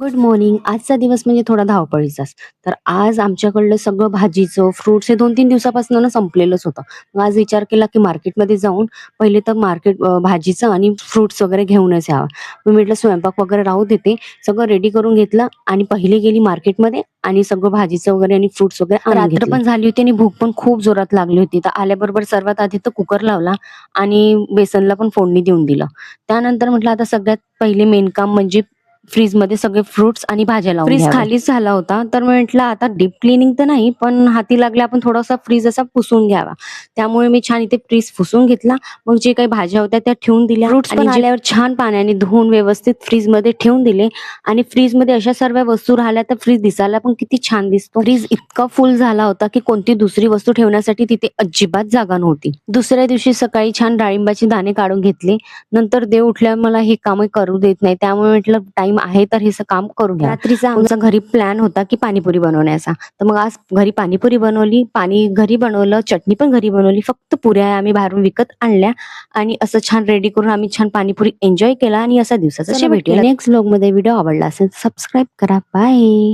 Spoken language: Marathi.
Good morning. आजचा दिवस म्हणजे थोडा धावपळीचाच. तर आज आमच्याकडलं सगळं भाजीचं, फ्रुट्स हे 2-3 दिवसापासून ना संपलेलंच होतं. मग आज विचार केला, की मार्केटमध्ये जाऊन पहिले तर भाजीचं आणि फ्रुट्स वगैरे घेऊनच यावं. मी म्हटलं स्वयंपाक वगैरे राहू देते. सगळं रेडी करून घेतलं आणि पहिले गेली मार्केटमध्ये आणि सगळं भाजीचं वगैरे आणि फ्रुट्स वगैरे आणून रात्र पण झाली होती आणि भूक पण खूप जोरात लागली होती. तर आल्याबरोबर सर्वात आधी तर कुकर लावला आणि बेसनला पण फोडणी देऊन दिलं. त्यानंतर म्हटलं आता सगळ्यात पहिले मेन काम म्हणजे फ्रीजमध्ये सगळे फ्रुट्स आणि भाज्या लावून फ्रीज खालीच झाला होता. तर म्हटलं आता डीप क्लीनिंग तर नाही, पण हाती लागल्या आपण थोडासा फ्रीज असा पुसून घ्यावा. त्यामुळे मी छान इथे फ्रीज पुसून घेतला. मग जे काही भाज्या होत्या त्या ठेवून दिल्या. फ्रुट्स पण आल्यावर छान पाण्याने धुवून व्यवस्थित फ्रीजमध्ये ठेवून दिले आणि फ्रीजमध्ये अशा सर्व वस्तू राहिल्या तर फ्रीज दिसायला पण किती छान दिसतो. फ्रीज इतका फुल झाला होता, की कोणती दुसरी वस्तू ठेवण्यासाठी तिथे अजिबात जागा नव्हती. दुसऱ्या दिवशी सकाळी छान डाळिंबाचे दाणे काढून घेतले. नंतर देव उठल्यावर मला हे कामं करू देत नाही. त्यामुळे म्हटलं टाईम आहे तर हे काम करू घ्या. रात्रीचा आमचा घरी प्लॅन होता, की पाणीपुरी बनवण्याचा. तर मग आज घरी पाणीपुरी बनवली, पाणी घरी बनवलं, चटणी पण घरी बनवली. फक्त पुऱ्या आम्ही बाहेरून विकत आणल्या आणि असं छान रेडी करून आम्ही छान पाणीपुरी एन्जॉय केला आणि असा दिवसाचा शेवट केला. नेक्स्ट व्लॉगमध्ये व्हिडिओ आवडला असेल सबस्क्राईब करा. बाय.